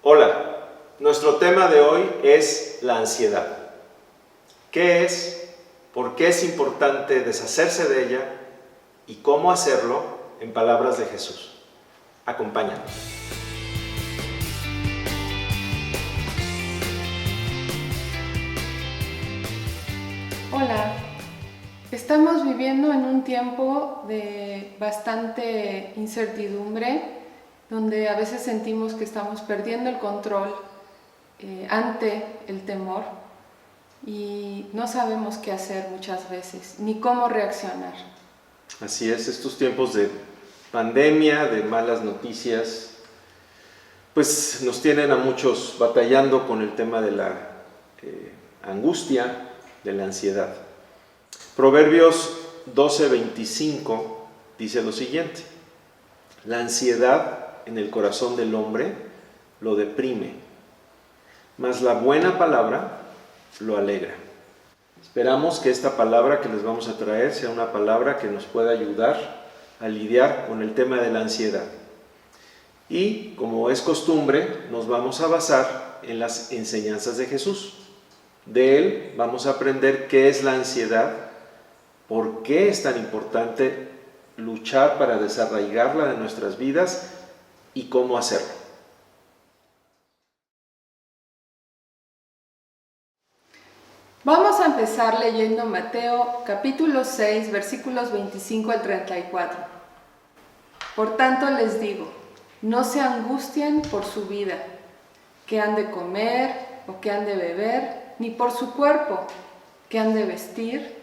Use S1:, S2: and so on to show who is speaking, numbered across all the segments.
S1: Hola, nuestro tema de hoy es la ansiedad. ¿Qué es? ¿Por qué es importante deshacerse de ella? ¿Y cómo hacerlo en palabras de Jesús? Acompáñanos.
S2: Hola, estamos viviendo en un tiempo de bastante incertidumbre, donde a veces sentimos que estamos perdiendo el control ante el temor y no sabemos qué hacer muchas veces, ni cómo reaccionar.
S1: Así es, estos tiempos de pandemia, de malas noticias, pues nos tienen a muchos batallando con el tema de la angustia, de la ansiedad. Proverbios 12:25 dice lo siguiente: la ansiedad en el corazón del hombre lo deprime, mas la buena palabra lo alegra. Esperamos que esta palabra que les vamos a traer sea una palabra que nos pueda ayudar a lidiar con el tema de la ansiedad. Y, como es costumbre, nos vamos a basar en las enseñanzas de Jesús. De él vamos a aprender qué es la ansiedad, por qué es tan importante luchar para desarraigarla de nuestras vidas y cómo hacerlo.
S2: Vamos a empezar leyendo Mateo capítulo 6, versículos 25 al 34. Por tanto les digo, no se angustien por su vida, qué han de comer o qué han de beber, ni por su cuerpo, qué han de vestir.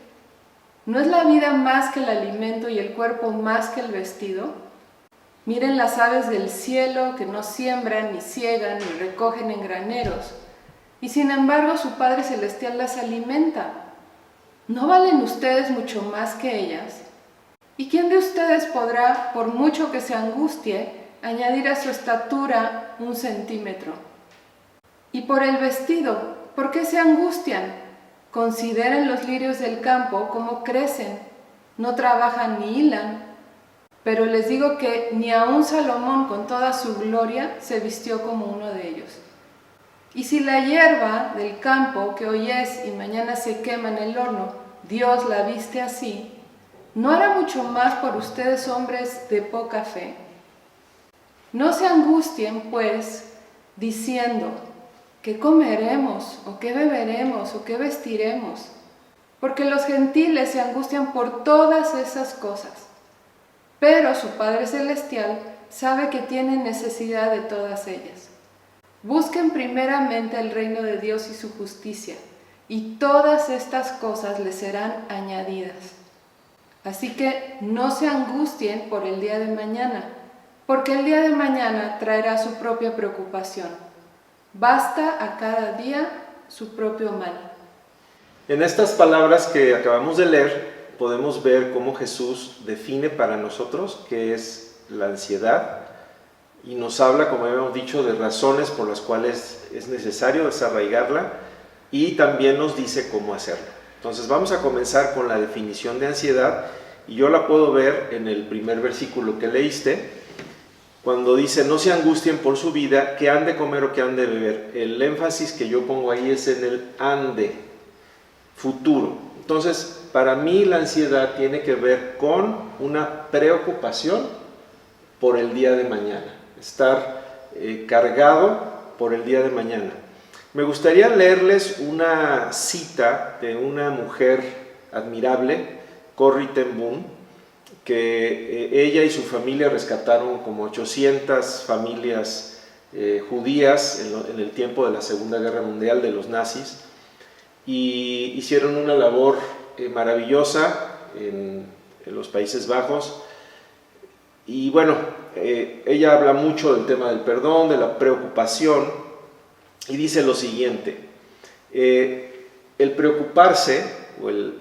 S2: ¿No es la vida más que el alimento y el cuerpo más que el vestido? Miren las aves del cielo que no siembran, ni ciegan, ni recogen en graneros, y sin embargo su Padre Celestial las alimenta. ¿No valen ustedes mucho más que ellas? ¿Y quién de ustedes podrá, por mucho que se angustie, añadir a su estatura 1 centímetro? Y por el vestido, ¿por qué se angustian? Consideren los lirios del campo cómo crecen, no trabajan ni hilan. Pero les digo que ni aun Salomón con toda su gloria se vistió como uno de ellos. Y si la hierba del campo que hoy es y mañana se quema en el horno, Dios la viste así, ¿no hará mucho más por ustedes, hombres de poca fe? No se angustien, pues, diciendo, ¿qué comeremos, o qué beberemos, o qué vestiremos? Porque los gentiles se angustian por todas esas cosas. Pero su Padre Celestial sabe que tienen necesidad de todas ellas. Busquen primeramente el reino de Dios y su justicia, y todas estas cosas les serán añadidas. Así que no se angustien por el día de mañana, porque el día de mañana traerá su propia preocupación. Basta a cada día su propio mal.
S1: En estas palabras que acabamos de leer, podemos ver cómo Jesús define para nosotros qué es la ansiedad y nos habla, como habíamos dicho, de razones por las cuales es necesario desarraigarla y también nos dice cómo hacerlo. Entonces vamos a comenzar con la definición de ansiedad y yo la puedo ver en el primer versículo que leíste, cuando dice no se angustien por su vida, qué han de comer o qué han de beber. El énfasis que yo pongo ahí es en el han de, futuro. Entonces, para mí la ansiedad tiene que ver con una preocupación por el día de mañana, estar cargado por el día de mañana. Me gustaría leerles una cita de una mujer admirable, Corrie ten Boom, que ella y su familia rescataron como 800 familias judías en el tiempo de la Segunda Guerra Mundial de los nazis, y hicieron una labor maravillosa en los Países Bajos. Y bueno, ella habla mucho del tema del perdón, de la preocupación, y dice lo siguiente: el preocuparse o el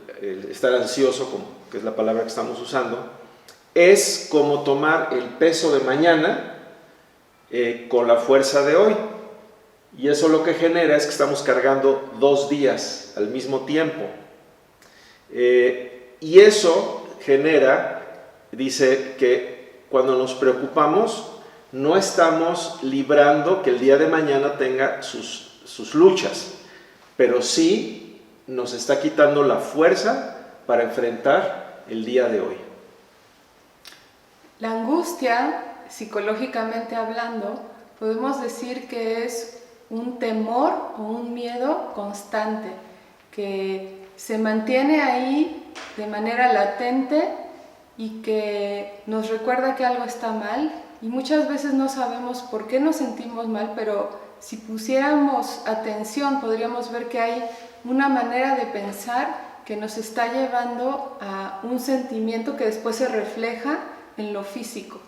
S1: estar ansioso, que es la palabra que estamos usando, es como tomar el peso de mañana con la fuerza de hoy. Y eso lo que genera es que estamos cargando 2 días al mismo tiempo. Y eso genera, dice, que cuando nos preocupamos, no estamos librando que el día de mañana tenga sus luchas, pero sí nos está quitando la fuerza para enfrentar el día de hoy.
S2: La angustia, psicológicamente hablando, podemos decir que es un temor o un miedo constante que se mantiene ahí de manera latente y que nos recuerda que algo está mal, y muchas veces no sabemos por qué nos sentimos mal, pero si pusiéramos atención podríamos ver que hay una manera de pensar que nos está llevando a un sentimiento que después se refleja en lo físico.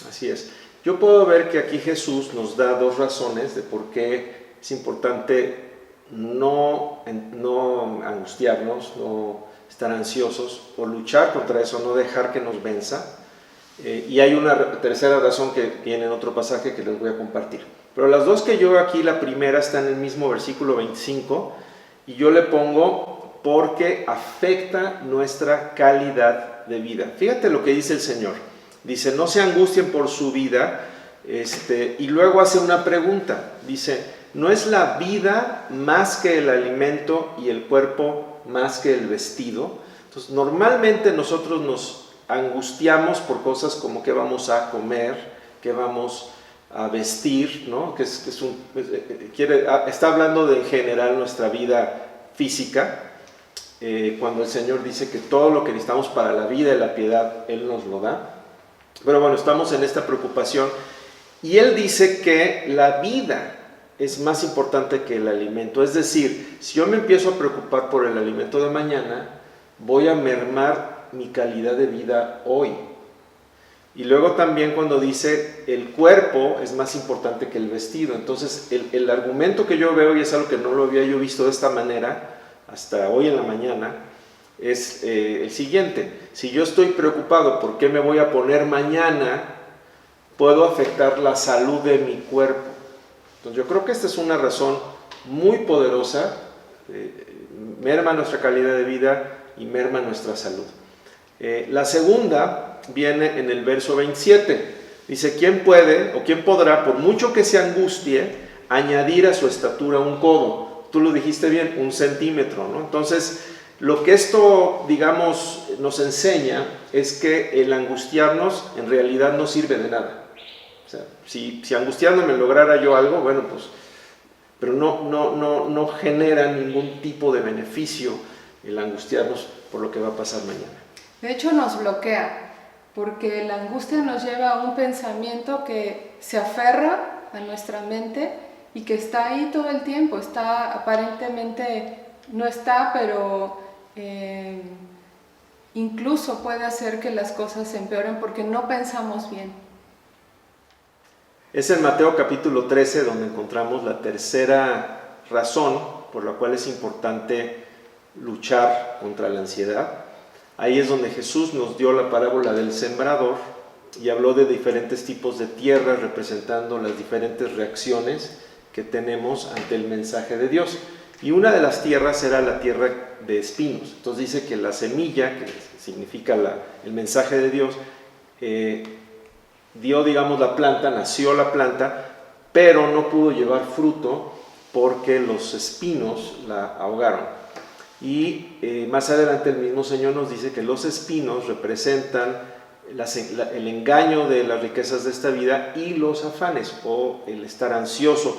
S1: Así es. Yo puedo ver que aquí Jesús nos da dos razones de por qué es importante no angustiarnos, no estar ansiosos o luchar contra eso, no dejar que nos venza. Y hay una tercera razón que viene en otro pasaje que les voy a compartir. Pero las dos que yo aquí, la primera está en el mismo versículo 25 y yo le pongo porque afecta nuestra calidad de vida. Fíjate lo que dice el Señor. Dice, no se angustien por su vida, y luego hace una pregunta. Dice, ¿no es la vida más que el alimento y el cuerpo más que el vestido? Entonces, normalmente nosotros nos angustiamos por cosas como qué vamos a comer, qué vamos a vestir, ¿no? Está hablando de en general nuestra vida física, cuando el Señor dice que todo lo que necesitamos para la vida y la piedad, Él nos lo da. Pero bueno, estamos en esta preocupación y Él dice que la vida es más importante que el alimento. Es decir, si yo me empiezo a preocupar por el alimento de mañana, voy a mermar mi calidad de vida hoy. Y luego también cuando dice el cuerpo es más importante que el vestido. Entonces el argumento que yo veo, y es algo que no lo había yo visto de esta manera hasta hoy en la mañana, es el siguiente. Si yo estoy preocupado por qué me voy a poner mañana, puedo afectar la salud de mi cuerpo. Entonces yo creo que esta es una razón muy poderosa, merma nuestra calidad de vida y merma nuestra salud. La segunda viene en el verso 27. Dice, ¿quién puede o quién podrá, por mucho que se angustie, añadir a su estatura un codo? Tú lo dijiste bien, 1 centímetro, ¿no? Entonces, lo que esto, digamos, nos enseña es que el angustiarnos en realidad no sirve de nada. O sea, si angustiándome lograra yo algo, bueno, pues, pero no genera ningún tipo de beneficio el angustiarnos por lo que va a pasar mañana.
S2: De hecho, nos bloquea, porque la angustia nos lleva a un pensamiento que se aferra a nuestra mente y que está ahí todo el tiempo. Está aparentemente, no está, pero incluso puede hacer que las cosas se empeoren porque no pensamos bien.
S1: Es en Mateo capítulo 13 donde encontramos la tercera razón por la cual es importante luchar contra la ansiedad. Ahí es donde Jesús nos dio la parábola del sembrador y habló de diferentes tipos de tierra representando las diferentes reacciones que tenemos ante el mensaje de Dios. Y una de las tierras era la tierra de espinos. Entonces dice que la semilla, que significa el mensaje de Dios, dio, digamos, la planta, nació la planta, pero no pudo llevar fruto porque los espinos la ahogaron. Y más adelante el mismo Señor nos dice que los espinos representan el engaño de las riquezas de esta vida y los afanes o el estar ansioso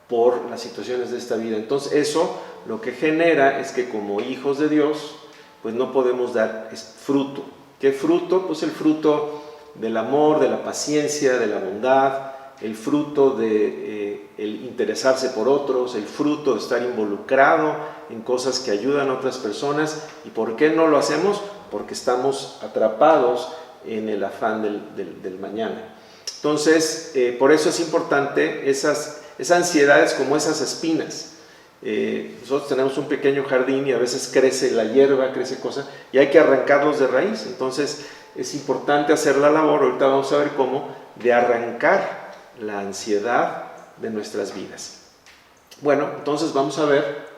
S1: por las situaciones de esta vida. Entonces eso lo que genera es que como hijos de Dios pues no podemos dar fruto. ¿Qué fruto? Pues el fruto del amor, de la paciencia, de la bondad, el fruto de el interesarse por otros, el fruto de estar involucrado en cosas que ayudan a otras personas. ¿Y por qué no lo hacemos? Porque estamos atrapados en el afán del mañana. Entonces, por eso es importante esas ansiedades como esas espinas. Nosotros tenemos un pequeño jardín y a veces crece la hierba, crece cosas, y hay que arrancarlos de raíz. Entonces, es importante hacer la labor, ahorita vamos a ver cómo, de arrancar la ansiedad de nuestras vidas. Bueno, entonces vamos a ver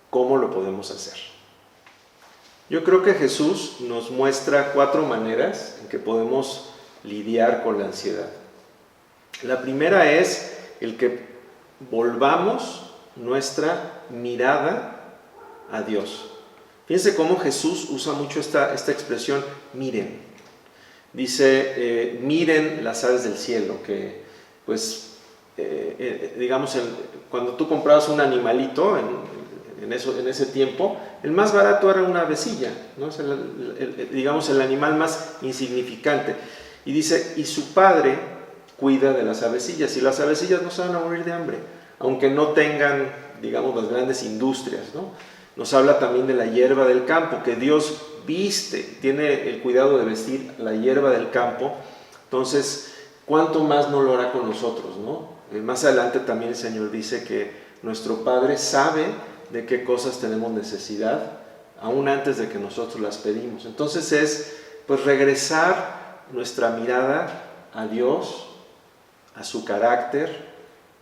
S1: cómo lo podemos hacer. Yo creo que Jesús nos muestra 4 maneras en que podemos lidiar con la ansiedad. La primera es el que volvamos nuestra mirada a Dios. Fíjense cómo Jesús usa mucho esta expresión, miren. Dice, miren las aves del cielo, que pues, digamos, cuando tú comprabas un animalito en ese tiempo, el más barato era una avecilla, ¿no? Es digamos, el animal más insignificante. Y dice, y su padre cuida de las avecillas, y las avecillas no se van a morir de hambre, aunque no tengan, digamos, las grandes industrias, ¿no? Nos habla también de la hierba del campo, que Dios viste, tiene el cuidado de vestir la hierba del campo. Entonces, ¿cuánto más no lo hará con nosotros, no? Más adelante también el Señor dice que nuestro Padre sabe de qué cosas tenemos necesidad, aún antes de que nosotros las pedimos. Entonces es, pues, regresar nuestra mirada a Dios, a su carácter.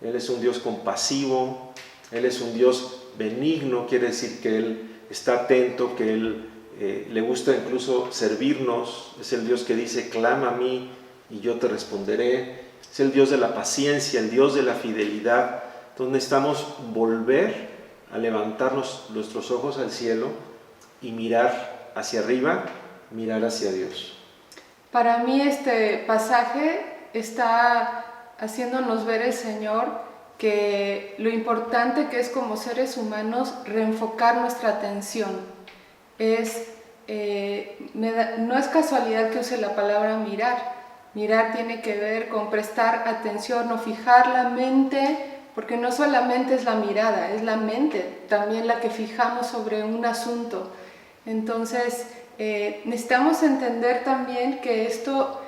S1: Él es un Dios compasivo, Él es un Dios benigno, quiere decir que Él está atento, que Él le gusta incluso servirnos. Es el Dios que dice, clama a mí y yo te responderé. Es el Dios de la paciencia, el Dios de la fidelidad. Entonces necesitamos volver a levantarnos nuestros ojos al cielo y mirar hacia arriba, mirar hacia Dios.
S2: Para mí este pasaje está haciéndonos ver el Señor que lo importante que es como seres humanos reenfocar nuestra atención. No es casualidad que use la palabra mirar. Mirar tiene que ver con prestar atención o fijar la mente, porque no solamente es la mirada, es la mente también la que fijamos sobre un asunto. Entonces necesitamos entender también que esto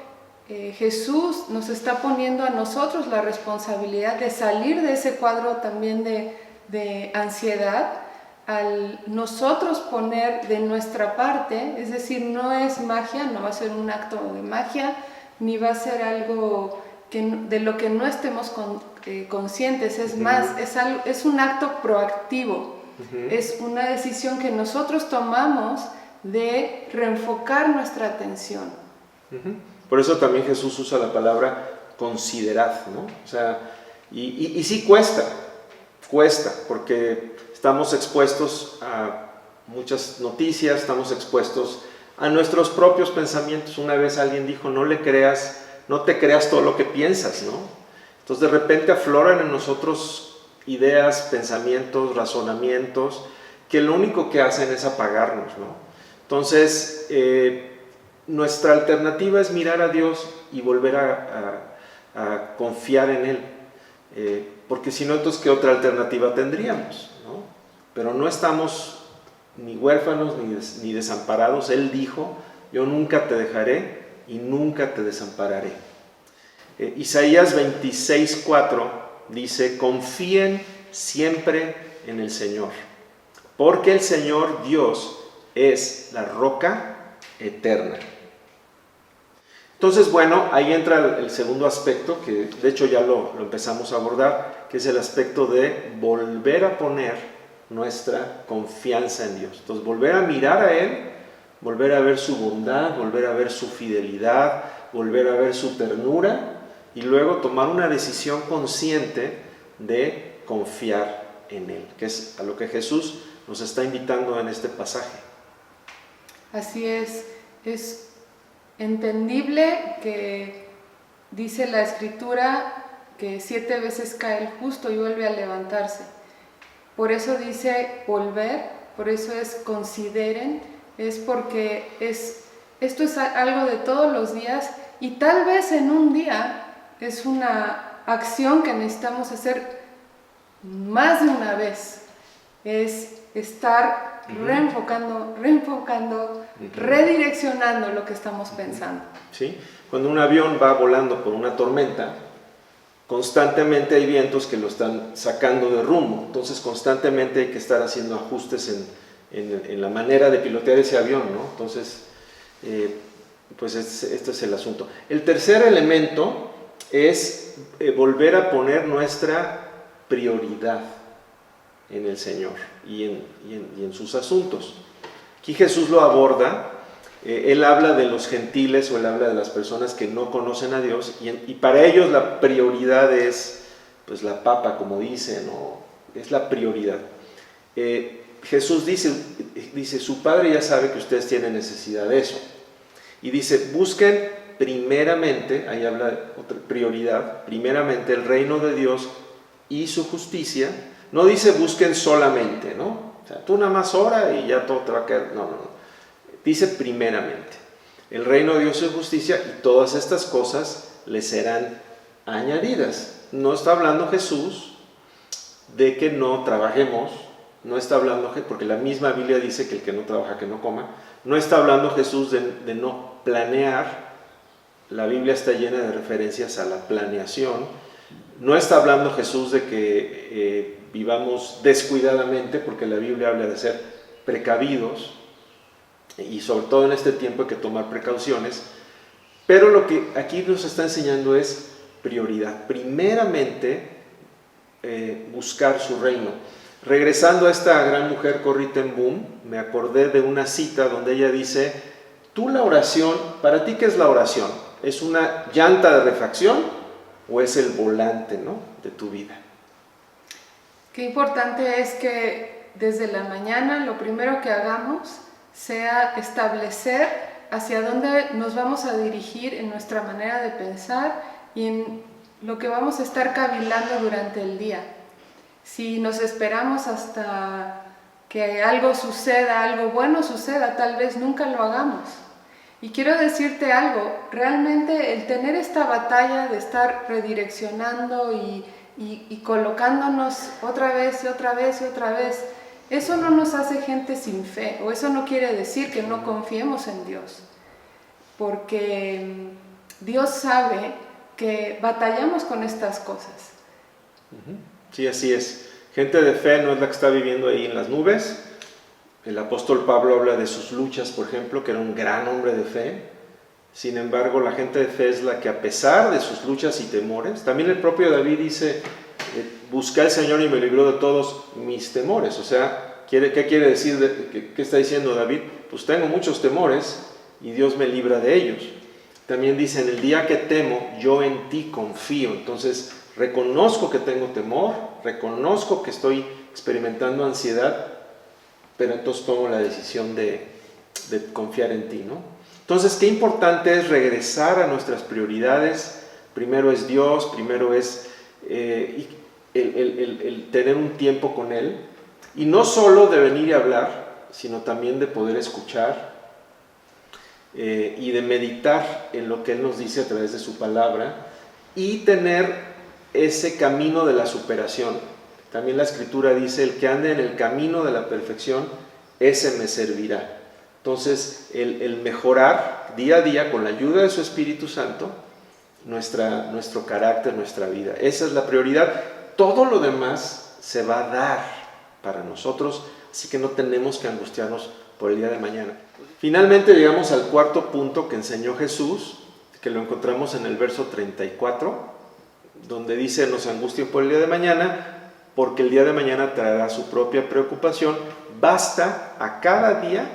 S2: Jesús nos está poniendo a nosotros la responsabilidad de salir de ese cuadro también de ansiedad, al nosotros poner de nuestra parte. Es decir, no es magia, no va a ser un acto de magia, ni va a ser algo de lo que no estemos conscientes. Es más, es un acto proactivo, es una decisión que nosotros tomamos de reenfocar nuestra atención.
S1: Por eso también Jesús usa la palabra considerad, ¿no? O sea, y sí cuesta, porque estamos expuestos a muchas noticias, estamos expuestos a nuestros propios pensamientos. Una vez alguien dijo, no te creas todo lo que piensas, ¿no? Entonces de repente afloran en nosotros ideas, pensamientos, razonamientos, que lo único que hacen es apagarnos, ¿no? Entonces, nuestra alternativa es mirar a Dios y volver a confiar en Él, porque si no, entonces, ¿qué otra alternativa tendríamos, ¿no? Pero no estamos ni huérfanos ni desamparados. Él dijo, yo nunca te dejaré y nunca te desampararé. Isaías 26:4 dice, confíen siempre en el Señor, porque el Señor Dios es la roca eterna. Entonces, bueno, ahí entra el segundo aspecto, que de hecho ya lo empezamos a abordar, que es el aspecto de volver a poner nuestra confianza en Dios. Entonces, volver a mirar a Él, volver a ver su bondad, volver a ver su fidelidad, volver a ver su ternura, y luego tomar una decisión consciente de confiar en Él, que es a lo que Jesús nos está invitando en este pasaje.
S2: Así es entendible que dice la Escritura que 7 veces cae el justo y vuelve a levantarse. Por eso dice volver, por eso es consideren, es porque esto es algo de todos los días, y tal vez en un día es una acción que necesitamos hacer más de una vez. Es estar reenfocando, redireccionando lo que estamos pensando.
S1: ¿Sí? Cuando un avión va volando por una tormenta, constantemente hay vientos que lo están sacando de rumbo. Entonces constantemente hay que estar haciendo ajustes en la manera de pilotear ese avión, ¿no? Entonces, pues este es el asunto. El tercer elemento es volver a poner nuestra prioridad en el Señor y en sus asuntos. Aquí Jesús lo aborda Él habla de los gentiles o él habla de las personas que no conocen a Dios y para ellos la prioridad es pues la papa, como dicen, o es la prioridad. Jesús dice, su Padre ya sabe que ustedes tienen necesidad de eso. Y dice, busquen primeramente, ahí habla de otra prioridad, primeramente el reino de Dios y su justicia. No dice busquen solamente, ¿no? O sea, tú nada más ora y ya todo te va a quedar. No. Dice primeramente el reino de Dios y su justicia y todas estas cosas les serán añadidas. No está hablando Jesús de que no trabajemos, no está hablando, porque la misma Biblia dice que el que no trabaja que no coma. No está hablando Jesús de no planear. La Biblia está llena de referencias a la planeación. No está hablando Jesús de que vivamos descuidadamente, porque la Biblia habla de ser precavidos, y sobre todo en este tiempo hay que tomar precauciones. Pero lo que aquí nos está enseñando es prioridad. Primeramente, buscar su reino. Regresando a esta gran mujer Corrie ten Boom, me acordé de una cita donde ella dice, tú la oración, ¿para ti qué es la oración? ¿Es una llanta de refacción o es el volante, ¿no?, de tu vida?
S2: Qué importante es que desde la mañana lo primero que hagamos sea establecer hacia dónde nos vamos a dirigir en nuestra manera de pensar y en lo que vamos a estar cavilando durante el día. Si nos esperamos hasta que algo suceda, algo bueno suceda, tal vez nunca lo hagamos. Y quiero decirte algo, realmente el tener esta batalla de estar redireccionando y colocándonos otra vez y otra vez y otra vez, eso no nos hace gente sin fe, o eso no quiere decir que no confiemos en Dios, porque Dios sabe que batallamos con estas cosas.
S1: Sí, así es. Gente de fe no es la que está viviendo ahí en las nubes. El apóstol Pablo habla de sus luchas, por ejemplo, que era un gran hombre de fe. Sin embargo, la gente de fe es la que, a pesar de sus luchas y temores, también el propio David dice, busqué al Señor y me libró de todos mis temores. O sea, ¿qué quiere decir? ¿Qué está diciendo David? Pues tengo muchos temores y Dios me libra de ellos. También dice, en el día que temo, yo en ti confío. Entonces, reconozco que tengo temor, reconozco que estoy experimentando ansiedad, pero entonces tomo la decisión de confiar en ti, ¿no? Entonces, qué importante es regresar a nuestras prioridades. Primero es Dios, primero es el tener un tiempo con Él. Y no solo de venir y hablar, sino también de poder escuchar y de meditar en lo que Él nos dice a través de su palabra y tener ese camino de la superación. También la Escritura dice, el que ande en el camino de la perfección, ese me servirá. Entonces, el mejorar día a día con la ayuda de su Espíritu Santo, nuestro carácter, nuestra vida. Esa es la prioridad. Todo lo demás se va a dar para nosotros, así que no tenemos que angustiarnos por el día de mañana. Finalmente llegamos al cuarto punto que enseñó Jesús, que lo encontramos en el verso 34, donde dice, no se angustien por el día de mañana, porque el día de mañana traerá su propia preocupación, basta a cada día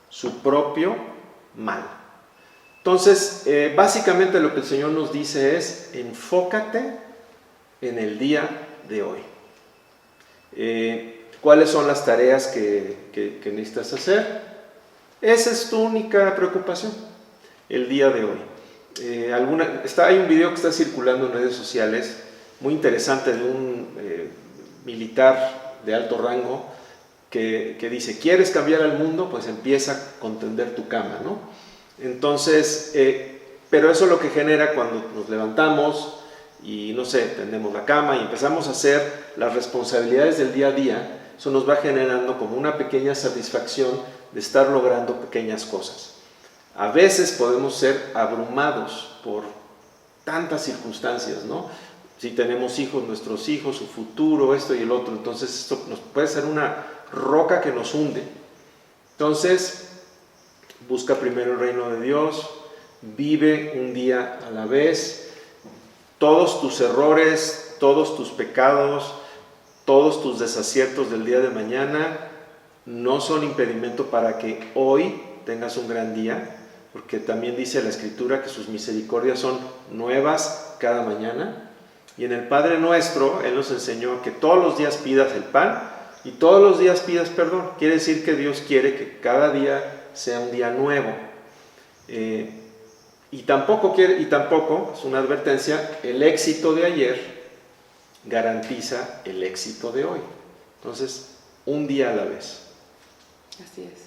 S1: su propio mal. Entonces, básicamente lo que el Señor nos dice es, enfócate en el día de hoy. ¿Cuáles son las tareas que necesitas hacer? Esa es tu única preocupación, el día de hoy. Hay un video que está circulando en redes sociales, muy interesante, de un militar de alto rango, que dice, ¿quieres cambiar al mundo? Pues empieza con tender tu cama, ¿no? Entonces, pero eso es lo que genera cuando nos levantamos y, no sé, tendemos la cama y empezamos a hacer las responsabilidades del día a día. Eso nos va generando como una pequeña satisfacción de estar logrando pequeñas cosas. A veces podemos ser abrumados por tantas circunstancias, ¿no? Si tenemos hijos, nuestros hijos, su futuro, esto y el otro, entonces esto nos puede ser una roca que nos hunde. Entonces, busca primero el reino de Dios, vive un día a la vez. Todos tus errores, todos tus pecados, todos tus desaciertos del día de mañana no son impedimento para que hoy tengas un gran día, porque también dice la Escritura que sus misericordias son nuevas cada mañana. Y en el Padre Nuestro, Él nos enseñó que todos los días pidas el pan y todos los días pidas perdón. Quiere decir que Dios quiere que cada día sea un día nuevo. Y tampoco, es una advertencia, el éxito de ayer garantiza el éxito de hoy. Entonces, un día a la vez.
S2: Así es.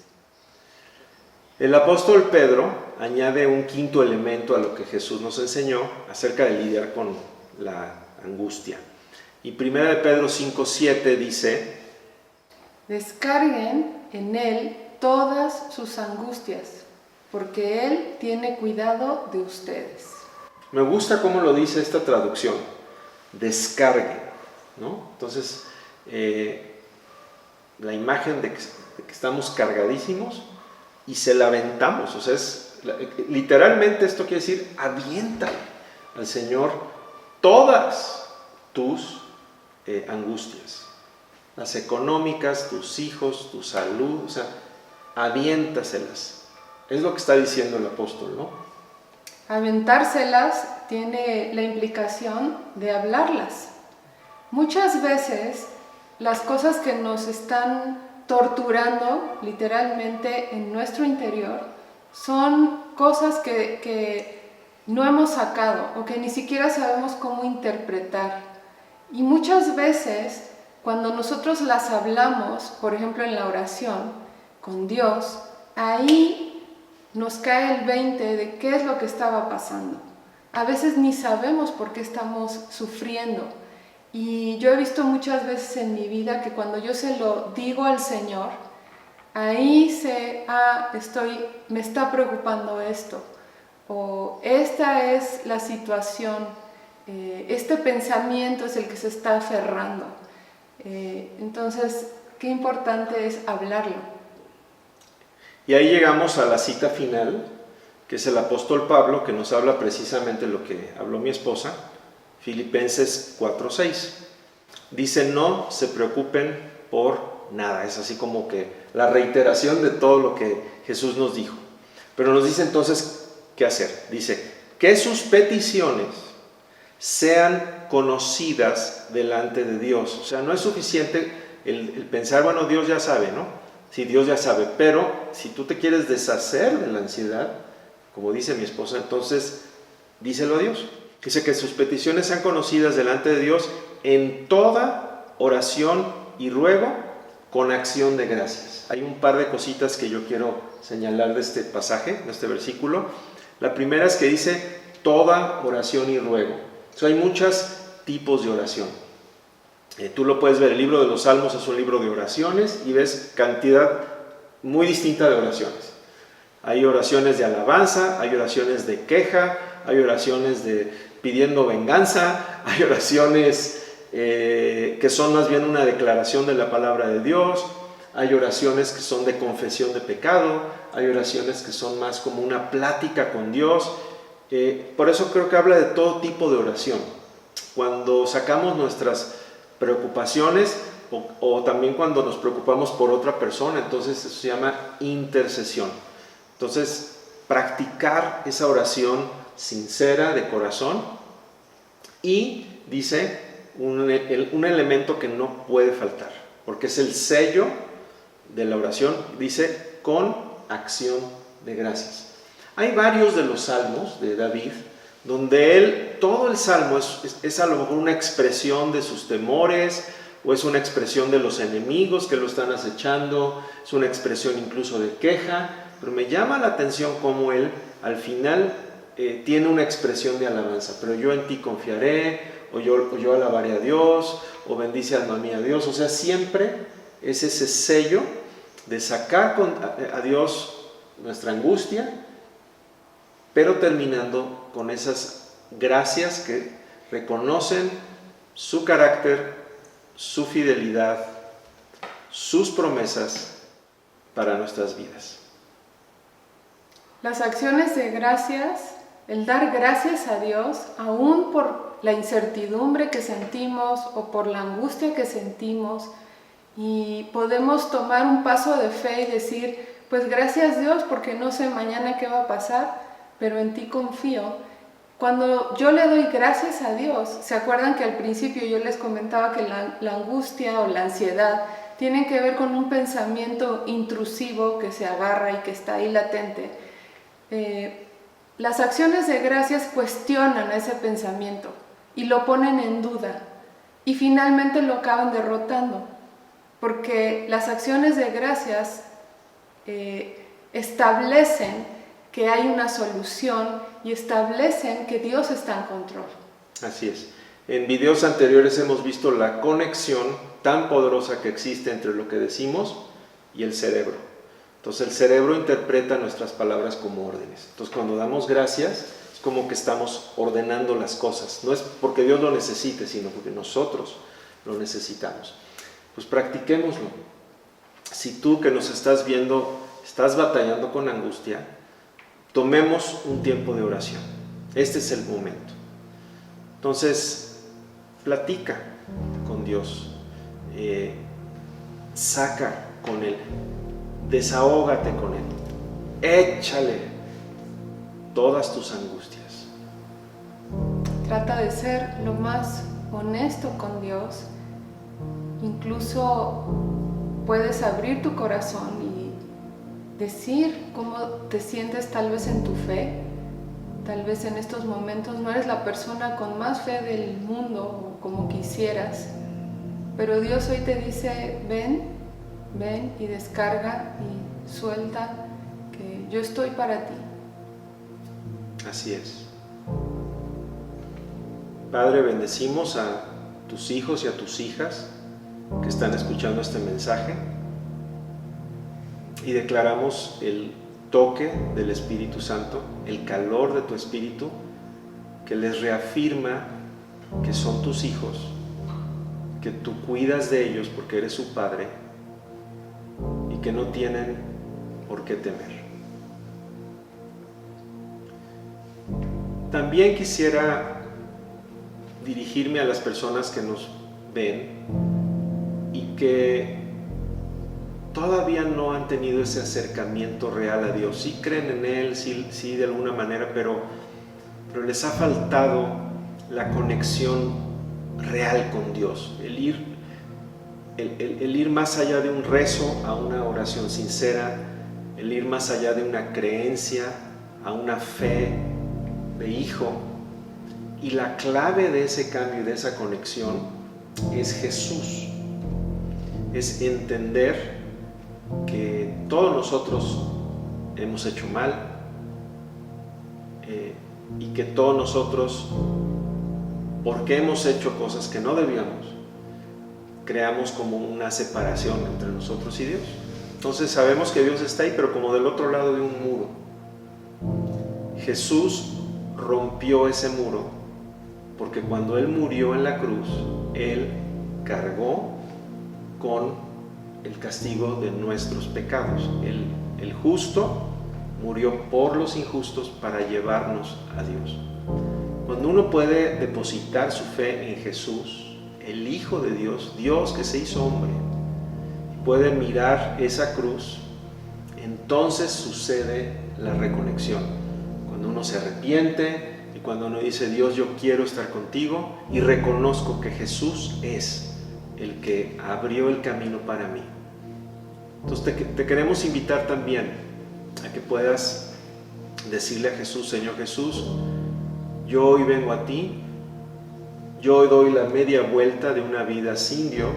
S1: El apóstol Pedro añade un quinto elemento a lo que Jesús nos enseñó acerca de lidiar con la angustia. Y 1 de Pedro 5:7 dice:
S2: descarguen en Él todas sus angustias, porque Él tiene cuidado de ustedes.
S1: Me gusta cómo lo dice esta traducción, descarguen, ¿no? Entonces, la imagen de que estamos cargadísimos y se la aventamos, o sea, literalmente esto quiere decir, aviéntale al Señor todas tus angustias, las económicas, tus hijos, tu salud, o sea, aviéntaselas. Es lo que está diciendo el apóstol, ¿no?
S2: Aventárselas tiene la implicación de hablarlas. Muchas veces las cosas que nos están torturando literalmente en nuestro interior son cosas que no hemos sacado o que ni siquiera sabemos cómo interpretar. Y muchas veces cuando nosotros las hablamos, por ejemplo en la oración con Dios, ahí nos cae el 20 de qué es lo que estaba pasando. A veces ni sabemos por qué estamos sufriendo. Y yo he visto muchas veces en mi vida que cuando yo se lo digo al Señor, ahí me está preocupando esto, o esta es la situación, este pensamiento es el que se está aferrando. Entonces, qué importante es hablarlo.
S1: Y ahí llegamos a la cita final, que es el apóstol Pablo, que nos habla precisamente lo que habló mi esposa, Filipenses 4:6. Dice: no se preocupen por nada. Es así como que la reiteración de todo lo que Jesús nos dijo. Pero nos dice entonces qué hacer. Dice: que sus peticiones sean conocidas delante de Dios. O sea, no es suficiente el pensar, bueno, Dios ya sabe, ¿no? Sí, Dios ya sabe, pero si tú te quieres deshacer de la ansiedad, como dice mi esposa, entonces díselo a Dios. Dice que sus peticiones sean conocidas delante de Dios en toda oración y ruego con acción de gracias. Hay un par de cositas que yo quiero señalar de este pasaje, de este versículo. La primera es que dice toda oración y ruego. O sea, hay muchos tipos de oración. Tú lo puedes ver, el libro de los Salmos es un libro de oraciones y ves cantidad muy distinta de oraciones. Hay oraciones de alabanza, hay oraciones de queja, hay oraciones de pidiendo venganza, hay oraciones que son más bien una declaración de la palabra de Dios, hay oraciones que son de confesión de pecado, hay oraciones que son más como una plática con Dios. Por eso creo que habla de todo tipo de oración. Cuando sacamos nuestras preocupaciones o también cuando nos preocupamos por otra persona, entonces eso se llama intercesión. Entonces, practicar esa oración sincera de corazón, y dice un elemento que no puede faltar, porque es el sello de la oración, dice con acción de gracias. Hay varios de los salmos de David donde todo el salmo es a lo mejor una expresión de sus temores, o es una expresión de los enemigos que lo están acechando, es una expresión incluso de queja, pero me llama la atención cómo él al final tiene una expresión de alabanza. Pero yo en ti confiaré, o yo alabaré a Dios, o bendice alma mía a Dios. O sea, siempre es ese sello de sacar a Dios nuestra angustia, pero terminando con esas gracias que reconocen su carácter, su fidelidad, sus promesas para nuestras vidas.
S2: Las acciones de gracias, el dar gracias a Dios, aún por la incertidumbre que sentimos o por la angustia que sentimos, y podemos tomar un paso de fe y decir, pues gracias Dios porque no sé mañana qué va a pasar, pero en ti confío. Cuando yo le doy gracias a Dios, ¿se acuerdan que al principio yo les comentaba que la angustia o la ansiedad tienen que ver con un pensamiento intrusivo que se agarra y que está ahí latente? Las acciones de gracias cuestionan ese pensamiento y lo ponen en duda y finalmente lo acaban derrotando, porque las acciones de gracias establecen que hay una solución y establecen que Dios está en control.
S1: Así es. En videos anteriores hemos visto la conexión tan poderosa que existe entre lo que decimos y el cerebro. Entonces el cerebro interpreta nuestras palabras como órdenes. Entonces cuando damos gracias es como que estamos ordenando las cosas. No es porque Dios lo necesite, sino porque nosotros lo necesitamos. Pues practiquémoslo. Si tú que nos estás viendo estás batallando con angustia, tomemos un tiempo de oración. Este es el momento. Entonces, platica con Dios, saca con Él, desahógate con Él, échale todas tus angustias.
S2: Trata de ser lo más honesto con Dios. Incluso puedes abrir tu corazón y decir cómo te sientes tal vez en tu fe. Tal vez en estos momentos no eres la persona con más fe del mundo o como quisieras, pero Dios hoy te dice, ven y descarga y suelta, que yo estoy para ti.
S1: Así es. Padre, bendecimos a tus hijos y a tus hijas que están escuchando este mensaje y declaramos el toque del Espíritu Santo, el calor de tu Espíritu, que les reafirma que son tus hijos, que tú cuidas de ellos porque eres su Padre y que no tienen por qué temer. También quisiera dirigirme a las personas que nos ven y que todavía no han tenido ese acercamiento real a Dios. Sí creen en Él, sí de alguna manera, pero les ha faltado la conexión real con Dios, el ir más allá de un rezo a una oración sincera, el ir más allá de una creencia a una fe de hijo. Y la clave de ese cambio y de esa conexión es Jesús. Es entender que todos nosotros hemos hecho mal y que todos nosotros, porque hemos hecho cosas que no debíamos, creamos como una separación entre nosotros y Dios. Entonces sabemos que Dios está ahí, pero como del otro lado de un muro. Jesús rompió ese muro porque cuando Él murió en la cruz, Él cargó con el castigo de nuestros pecados. El justo murió por los injustos para llevarnos a Dios. Cuando uno puede depositar su fe en Jesús, el Hijo de Dios, Dios que se hizo hombre, puede mirar esa cruz, entonces sucede la reconexión. Cuando uno se arrepiente y cuando uno dice, Dios, yo quiero estar contigo y reconozco que Jesús es el que abrió el camino para mí. Entonces te queremos invitar también a que puedas decirle a Jesús, Señor Jesús, yo hoy vengo a ti, yo hoy doy la media vuelta de una vida sin Dios,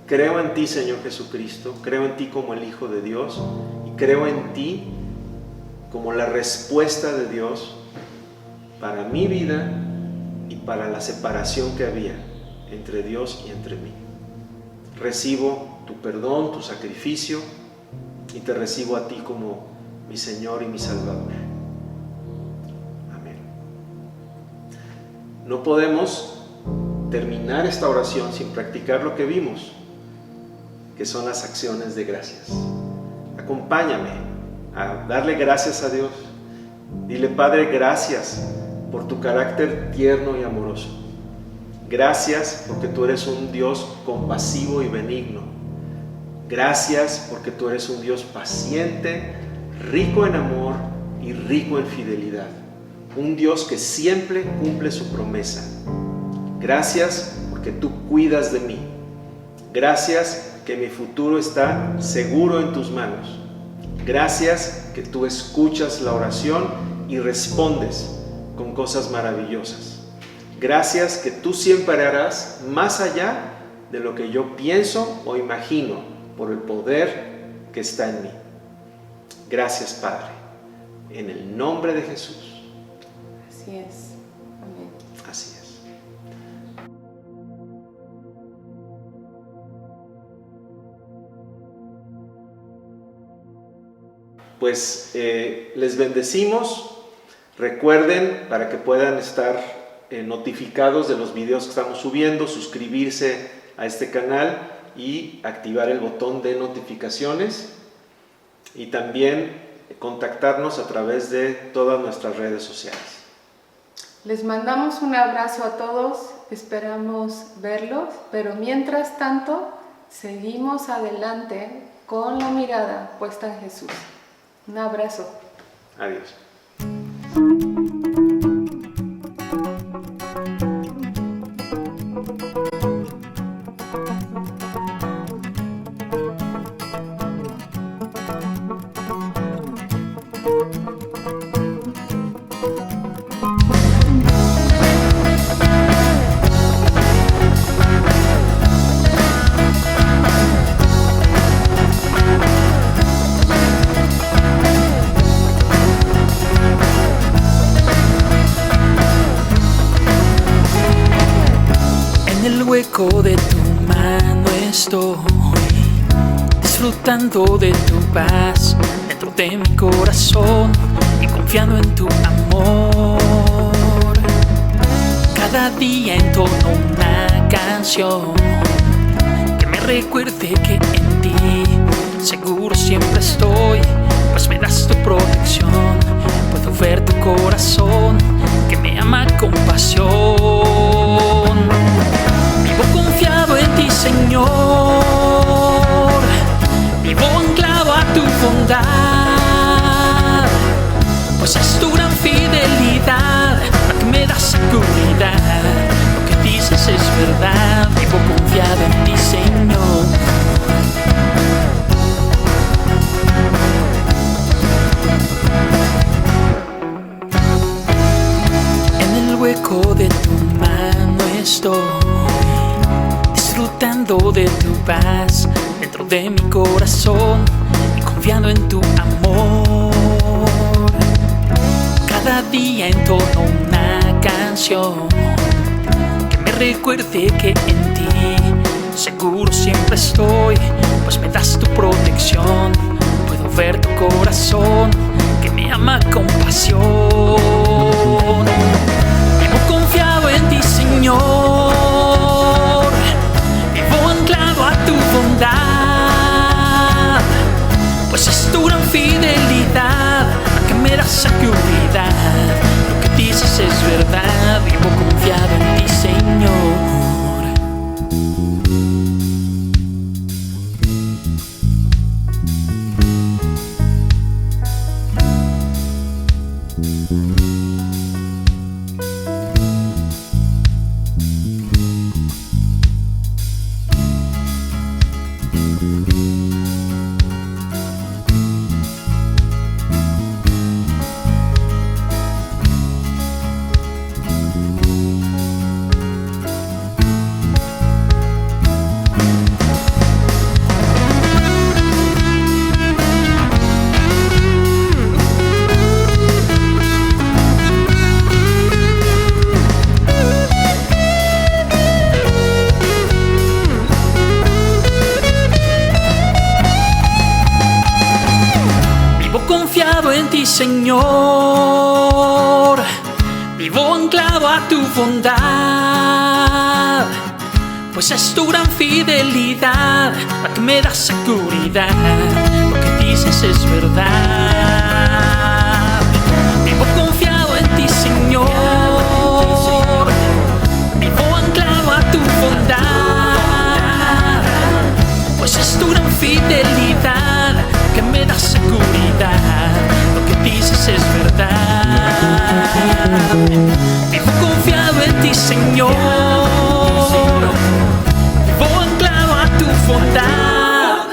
S1: creo en ti, Señor Jesucristo, creo en ti como el Hijo de Dios y creo en ti como la respuesta de Dios para mi vida y para la separación que había entre Dios y entre mí. Recibo tu perdón, tu sacrificio y te recibo a ti como mi Señor y mi Salvador. Amén. No podemos terminar esta oración sin practicar lo que vimos, que son las acciones de gracias. Acompáñame a darle gracias a Dios. Dile, Padre, gracias por tu carácter tierno y amoroso. Gracias porque tú eres un Dios compasivo y benigno. Gracias porque tú eres un Dios paciente, rico en amor y rico en fidelidad. Un Dios que siempre cumple su promesa. Gracias porque tú cuidas de mí. Gracias que mi futuro está seguro en tus manos. Gracias que tú escuchas la oración y respondes con cosas maravillosas. Gracias que tú siempre harás más allá de lo que yo pienso o imagino por el poder que está en mí. Gracias, Padre, en el nombre de Jesús.
S2: Así es. Amén.
S1: Así es. Pues les bendecimos. Recuerden, para que puedan estar notificados de los videos que estamos subiendo, suscribirse a este canal y activar el botón de notificaciones, y también contactarnos a través de todas nuestras redes sociales.
S2: Les mandamos un abrazo a todos, esperamos verlos, pero mientras tanto seguimos adelante con la mirada puesta en Jesús. Un abrazo.
S1: Adiós.
S3: De tu mano estoy, disfrutando de tu paz dentro de mi corazón y confiando en tu amor. Cada día entono una canción que me recuerde que en ti seguro siempre estoy, pues me das tu protección. Puedo ver tu corazón que me ama con pasión. Vivo confiado en ti, Señor. Vivo anclado a tu bondad, pues es tu gran fidelidad la que me da seguridad. Lo que dices es verdad. Vivo confiado en ti, Señor. En el hueco de tu mano estoy, disfrutando de tu paz dentro de mi corazón y confiando en tu amor. Cada día entono una canción que me recuerde que en ti seguro siempre estoy, pues me das tu protección. Puedo ver tu corazón que me ama con pasión. Vivo confiado en ti, Señor. Vivo anclado a tu bondad, pues es tu gran fidelidad la que me da seguridad. Lo que dices es verdad. Vivo confiado en ti, Señor. En ti, Señor, vivo anclado a tu bondad, pues es tu gran fidelidad la que me da seguridad. Lo que dices es verdad. Vivo confiado en ti, Señor. Vivo anclado a tu bondad, pues es tu gran fidelidad Vivo anclado a tu bondad,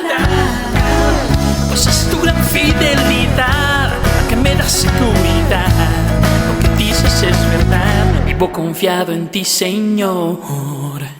S3: pues es tu gran fidelidad la que me da seguridad. Lo que dices es verdad, vivo confiado en ti, Señor.